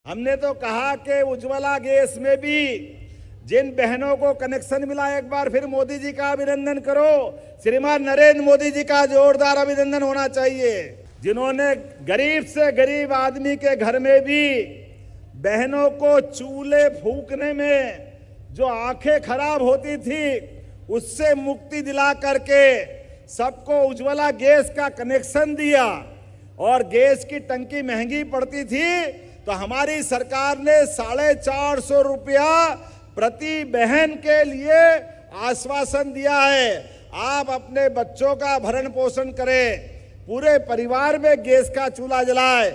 हमने तो कहा कि उज्ज्वला गैस में भी जिन बहनों को कनेक्शन मिला, एक बार फिर मोदी जी का अभिनंदन करो। श्रीमान नरेंद्र मोदी जी का जोरदार अभिनंदन होना चाहिए, जिन्होंने गरीब से गरीब आदमी के घर में भी बहनों को चूल्हे फूंकने में जो आंखें खराब होती थी उससे मुक्ति दिला करके सबको उज्ज्वला गैस का कनेक्शन दिया। और गैस की टंकी महंगी पड़ती थी तो हमारी सरकार ने 450 रुपया प्रति बहन के लिए आश्वासन दिया है। आप अपने बच्चों का भरण पोषण करें, पूरे परिवार में गैस का चूल्हा जलाए।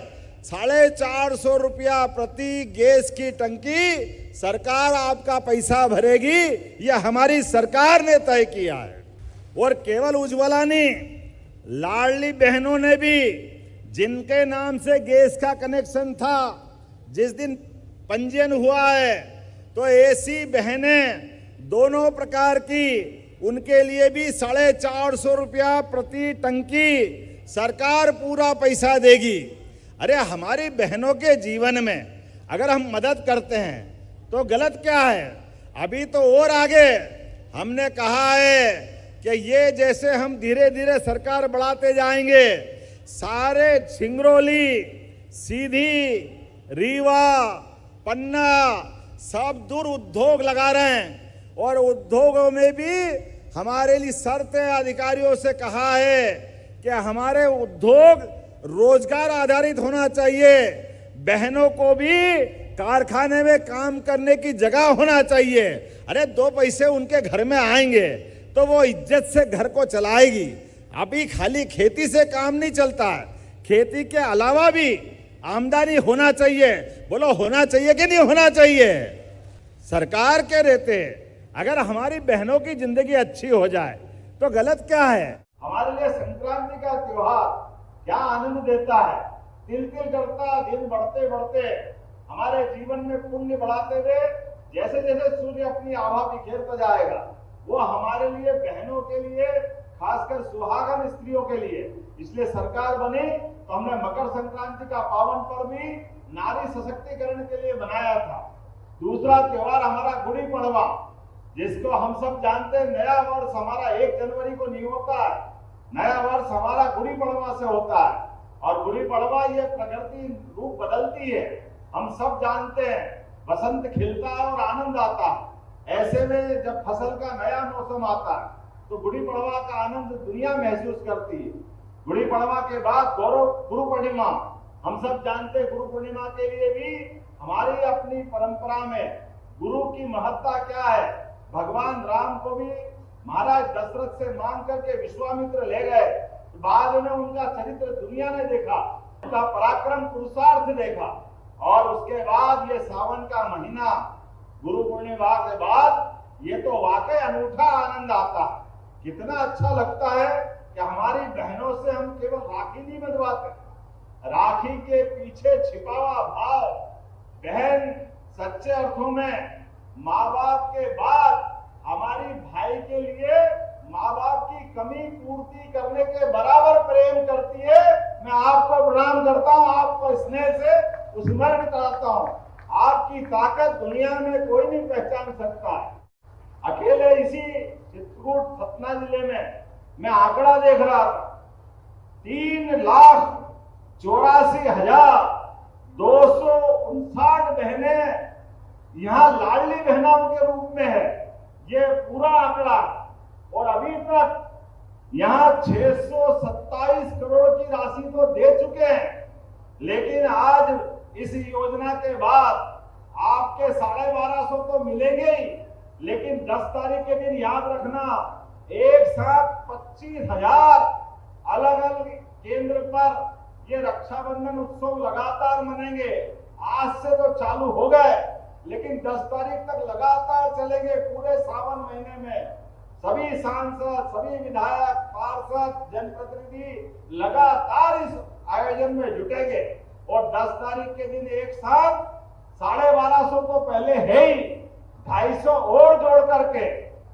450 रुपया प्रति गैस की टंकी सरकार आपका पैसा भरेगी, यह हमारी सरकार ने तय किया है। और केवल उज्ज्वला नहीं, लाडली बहनों ने भी, जिनके नाम से गैस का कनेक्शन था, जिस दिन पंजीयन हुआ है तो ऐसी बहनें दोनों प्रकार की, उनके लिए भी 450 रुपया प्रति टंकी सरकार पूरा पैसा देगी। अरे हमारी बहनों के जीवन में अगर हम मदद करते हैं तो गलत क्या है? अभी तो और आगे हमने कहा है कि ये जैसे हम धीरे धीरे सरकार बढ़ाते जाएंगे, सारे सिंगरौली, सीधी, रीवा, पन्ना सब दूर उद्योग लगा रहे हैं। और उद्योगों में भी हमारे लिए शर्तें अधिकारियों से कहा है कि हमारे उद्योग रोजगार आधारित होना चाहिए, बहनों को भी कारखाने में काम करने की जगह होना चाहिए। अरे 2 पैसे उनके घर में आएंगे तो वो इज्जत से घर को चलाएगी। अभी खाली खेती से काम नहीं चलता है, खेती के अलावा भी आमदनी होना चाहिए। बोलो होना चाहिए कि नहीं होना चाहिए? सरकार के रहते अगर हमारी बहनों की जिंदगी अच्छी हो जाए तो गलत क्या है? हमारे लिए संक्रांति का त्योहार क्या आनंद देता है, तिल तिल करता दिन बढ़ते बढ़ते हमारे जीवन में पुण्य बढ़ाते हुए जैसे जैसे सूर्य अपनी आभा बिखेरता जाएगा, वो हमारे लिए, बहनों के लिए, खासकर सुहागन स्त्रियों के लिए। इसलिए सरकार बनी तो हमने मकर संक्रांति का पावन पर्व भी नारी सशक्तिकरण के लिए बनाया था। दूसरा त्योहार हमारा गुड़ी पड़वा, जिसको हम सब जानते हैं नया वर्ष हमारा 1 जनवरी को नहीं होता है, नया वर्ष हमारा गुड़ी पड़वा से होता है। और गुड़ी पड़वा ये प्रकृति रूप बदलती है, हम सब जानते हैं, बसंत खिलता है और आनंद आता है। ऐसे में जब फसल का नया मौसम आता है तो गुड़ी पड़वा का आनंद दुनिया महसूस करती है। गुड़ी पड़वा के बाद गुरु पूर्णिमा, हम सब जानते हैं गुरु पूर्णिमा के लिए भी हमारी अपनी परंपरा में गुरु की महत्ता क्या है। भगवान राम को भी महाराज दशरथ से मांग करके विश्वामित्र ले गए, बाद में उनका चरित्र दुनिया ने देखा, उनका पराक्रम पुरुषार्थ देखा। और उसके बाद ये सावन का महीना गुरु पूर्णिमा के बाद ये तो वाकई अनूठा आनंद आता है। कितना अच्छा लगता है कि हमारी बहनों से हम केवल राखी नहीं बंधवाते, राखी के पीछे छिपा हुआ भाव, बहन सच्चे अर्थों में माँ बाप के बाद हमारी भाई के लिए माँ बाप की कमी पूर्ति करने के बराबर प्रेम करती है। मैं आपको प्रणाम करता हूँ, आपको स्नेह से स्मरण कराता हूँ। आपकी ताकत दुनिया में कोई नहीं पहचान सकता है। अकेले इसी चित्रकूट सतना जिले में मैं आंकड़ा देख रहा था, 3,84,259 बहनें यहाँ लाडली बहनों के रूप में है, ये पूरा आंकड़ा। और अभी तक यहाँ 627 करोड़ की राशि तो दे चुके हैं, लेकिन आज इस योजना के बाद आपके 1250 तो मिलेंगे ही, लेकिन 10 तारीख के दिन याद रखना, एक साथ 25,000 अलग अलग केंद्र पर ये रक्षाबंधन उत्सव लगातार मनाएंगे। आज से तो चालू हो गए, लेकिन 10 तारीख तक लगातार चलेंगे। पूरे सावन महीने में सभी सांसद, सभी विधायक, पार्षद, जनप्रतिनिधि लगातार इस आयोजन में जुटेंगे। और 10 तारीख के दिन एक साथ 1250 तो पहले है ही, 250 और जोड़ करके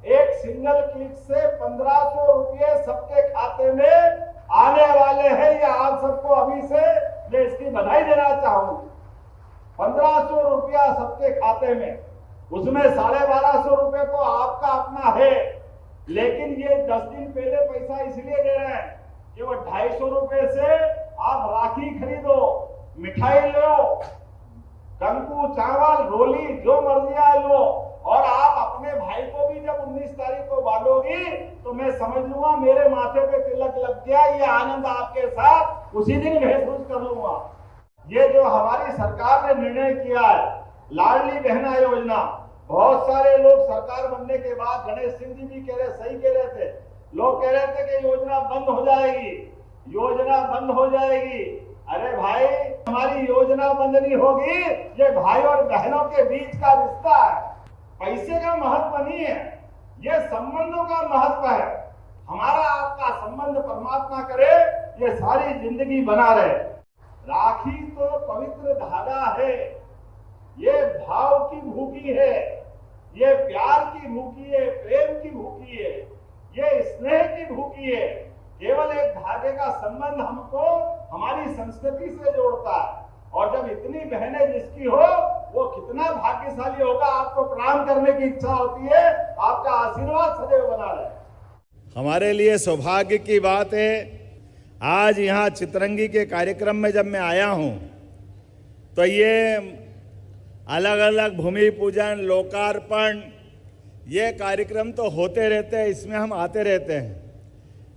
एक सिंगल क्लिक से 1500 रुपये सबके खाते में आने वाले हैं। ये आप सबको अभी से मैं इसकी बधाई देना चाहूंगा। 1500 रुपया सबके खाते में, उसमें 1250 रुपए तो आपका अपना है, लेकिन ये 10 दिन पहले पैसा इसलिए दे रहे हैं कि वो 250 रुपए से आप राखी खरीदो, मिठाई लो, कंकु, चावल, रोली, जो मर्जी आए लो, और आप अपने भाई को भी जब 19 तारीख को बांटोगी तो मैं समझ लूंगा मेरे माथे पे तिलक लग गया, ये आनंद आपके साथ उसी दिन महसूस कर लूंगा। ये जो हमारी सरकार ने निर्णय किया है, लाडली बहना योजना, बहुत सारे लोग सरकार बनने के बाद, गणेश सिंह जी भी सही कह रहे थे, लोग कह रहे थे कि योजना बंद हो जाएगी, योजना बंद हो जाएगी। अरे भाई, हमारी योजना बंद नहीं होगी, ये भाई और बहनों के बीच का रिश्ता है, पैसे का महत्व नहीं है, ये संबंधों का महत्व है। हमारा आपका संबंध परमात्मा करे ये सारी जिंदगी बना रहे। राखी तो पवित्र धागा है, ये भाव की भूखी है, ये प्यार की भूखी है, प्रेम की भूखी है, ये स्नेह की भूखी है। केवल एक धागे का संबंध हमको हमारी संस्कृति से जोड़ता है, और जब इतनी बहनें जिसकी हो वो कितना भाग्यशाली होगा। आपको प्रणाम करने की इच्छा होती है, आपका आशीर्वाद सदैव बना रहे। हमारे लिए सौभाग्य की बात है, आज यहाँ चितरंगी के कार्यक्रम में जब मैं आया हूँ तो ये अलग अलग भूमि पूजन, लोकार्पण, ये कार्यक्रम तो होते रहते हैं, इसमें हम आते रहते हैं,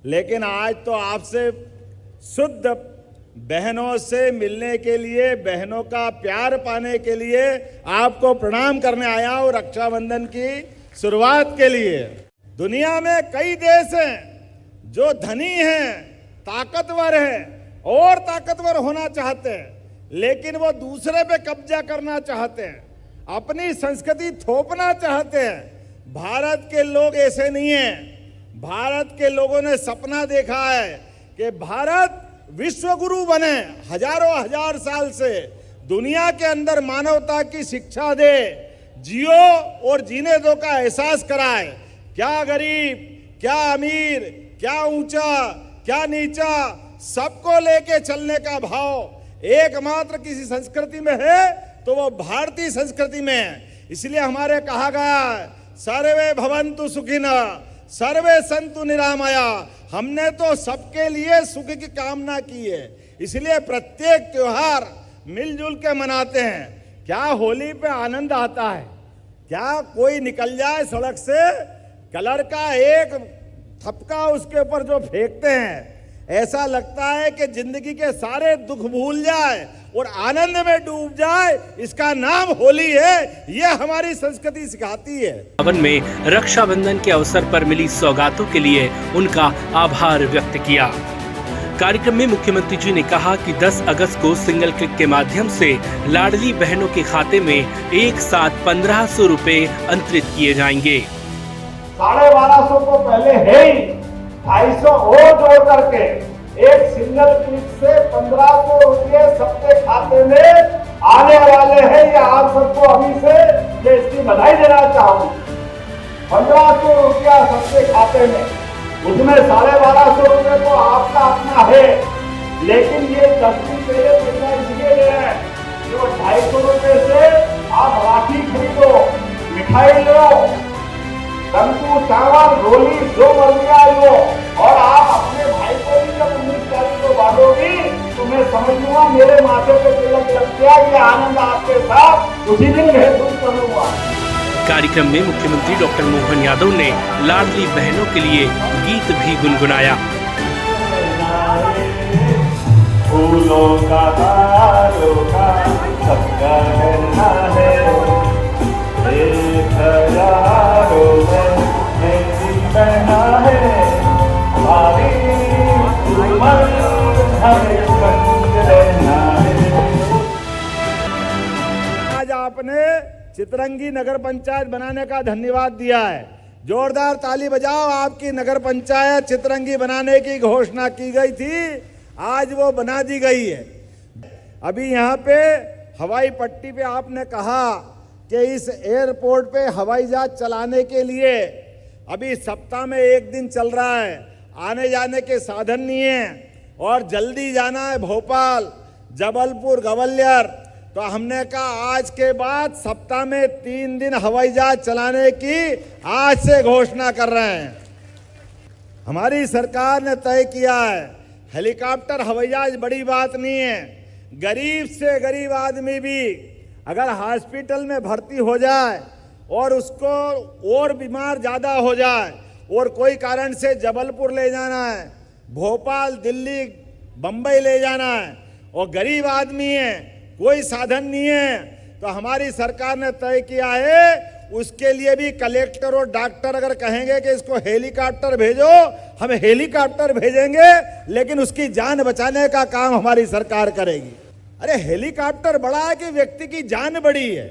लेकिन आज तो आपसे शुद्ध बहनों से मिलने के लिए, बहनों का प्यार पाने के लिए आपको प्रणाम करने आया हूँ, रक्षाबंधन की शुरुआत के लिए। दुनिया में कई देश हैं जो धनी हैं, ताकतवर हैं और ताकतवर होना चाहते हैं, लेकिन वो दूसरे पे कब्जा करना चाहते हैं, अपनी संस्कृति थोपना चाहते हैं। भारत के लोग ऐसे नहीं हैं। भारत के लोगों ने सपना देखा है कि भारत विश्व गुरु बने, हजारों हजार साल से दुनिया के अंदर मानवता की शिक्षा दे, जियो और जीने दो का एहसास कराए। क्या गरीब, क्या अमीर, क्या ऊंचा, क्या नीचा, सबको लेके चलने का भाव एकमात्र किसी संस्कृति में है तो वो भारतीय संस्कृति में है। इसलिए हमारे कहा गया सर्वे भवन्तु सुखिनः सर्वे सन्तु निरामया। हमने तो सबके लिए सुख की कामना की है, इसलिए प्रत्येक त्योहार मिलजुल के मनाते हैं। क्या होली पे आनंद आता है? क्या कोई निकल जाए सड़क से, कलर का एक थपका उसके ऊपर जो फेंकते हैं, ऐसा लगता है कि जिंदगी के सारे दुख भूल जाए और आनंद में डूब जाए। इसका नाम होली है, ये हमारी संस्कृति सिखाती है। भवन में रक्षाबंधन के अवसर पर मिली सौगातों के लिए उनका आभार व्यक्त किया। कार्यक्रम में मुख्यमंत्री जी ने कहा कि 10 अगस्त को सिंगल क्लिक के माध्यम से लाडली बहनों के खाते में एक साथ 1500 रुपए अंतरित किए जाएंगे। 1250 तो पहले है ही, 250 और जोड़ करके एक सिंगल क्लिक से 1500 रुपये सबके खाते में आने वाले हैं। ये आप सबको अभी से मैं इसकी बधाई देना चाहूंगा। 1500 रुपया सबके खाते में, उसमें 1250 रुपये तो आपका अपना है, लेकिन ये 10 दिन पहले पैसा इसलिए दे रहे हैं कि वो 250 रुपये से आप राखी खरीदो, मिठाई लो, कंकु, चावल, रोली, जो मर्जी आए लो, और आप अपने भाई को भी जब 19 तारीख को बांटोगी तो मैं समझ लूंगा मेरे माथे पे तिलक लग गया, ये आनंद आपके साथ उसी दिन महसूस कर लूंगा। कार्यक्रम में मुख्यमंत्री डॉक्टर मोहन यादव ने लाडली बहनों के लिए गीत भी गुनगुनाया। फूलों का हारों का सबका कहना है, एक हजारों में मेरी बहना है, हमारी उम्र हमें बंद रहना है। आज आपने चितरंगी नगर पंचायत बनाने का धन्यवाद दिया है। जोरदार ताली बजाओ। आपकी नगर पंचायत चितरंगी बनाने की घोषणा की गई थी, आज वो बना दी गई है। अभी यहाँ पे हवाई पट्टी पे आपने कहा कि इस एयरपोर्ट पे हवाई जहाज चलाने के लिए अभी सप्ताह में एक दिन चल रहा है, आने जाने के साधन नहीं है और जल्दी जाना है भोपाल, जबलपुर, ग्वालियर, तो हमने कहा आज के बाद सप्ताह में 3 दिन हवाई जहाज चलाने की आज से घोषणा कर रहे हैं। हमारी सरकार ने तय किया है, हेलीकॉप्टर हवाई जहाज बड़ी बात नहीं है। गरीब से गरीब आदमी भी अगर हॉस्पिटल में भर्ती हो जाए और उसको और बीमार ज़्यादा हो जाए और कोई कारण से जबलपुर ले जाना है, भोपाल, दिल्ली, बम्बई ले जाना है और गरीब आदमी है, कोई साधन नहीं है, तो हमारी सरकार ने तय किया है उसके लिए भी कलेक्टर और डॉक्टर अगर कहेंगे कि इसको हेलीकॉप्टर भेजो, हम हेलीकॉप्टर भेजेंगे, लेकिन उसकी जान बचाने का काम हमारी सरकार करेगी। अरे हेलीकॉप्टर बड़ा है कि व्यक्ति की जान बड़ी है।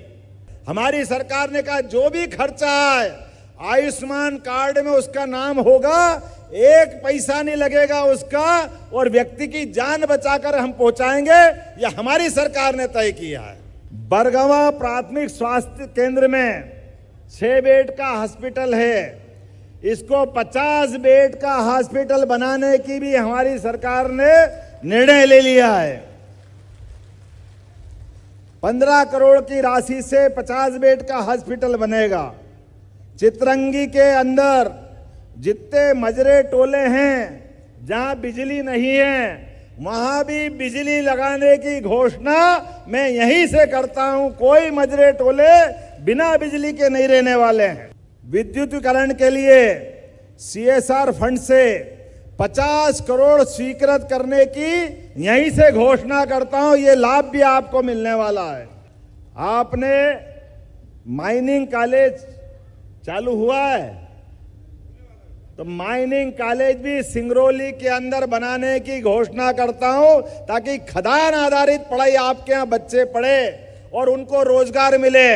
हमारी सरकार ने कहा जो भी खर्चा है आयुष्मान कार्ड में उसका नाम होगा, 1 पैसा नहीं लगेगा उसका, और व्यक्ति की जान बचाकर हम पहुंचाएंगे। यह हमारी सरकार ने तय किया है। बरगवा प्राथमिक स्वास्थ्य केंद्र में 6 बेड का हॉस्पिटल है, इसको 50 बेड का हॉस्पिटल बनाने की भी हमारी सरकार ने निर्णय ले लिया है। 15 करोड़ की राशि से 50 बेड का हॉस्पिटल बनेगा। चितरंगी के अंदर जितने मजरे टोले हैं जहां बिजली नहीं है, वहां भी बिजली लगाने की घोषणा मैं यहीं से करता हूं। कोई मजरे टोले बिना बिजली के नहीं रहने वाले हैं। विद्युतीकरण के लिए CSR फंड से 50 करोड़ स्वीकृत करने की यहीं से घोषणा करता हूं। ये लाभ भी आपको मिलने वाला है। आपने माइनिंग कॉलेज चालू हुआ है, तो माइनिंग कॉलेज भी सिंगरौली के अंदर बनाने की घोषणा करता हूं, ताकि खदान आधारित पढ़ाई आपके यहां बच्चे पढ़े और उनको रोजगार मिले।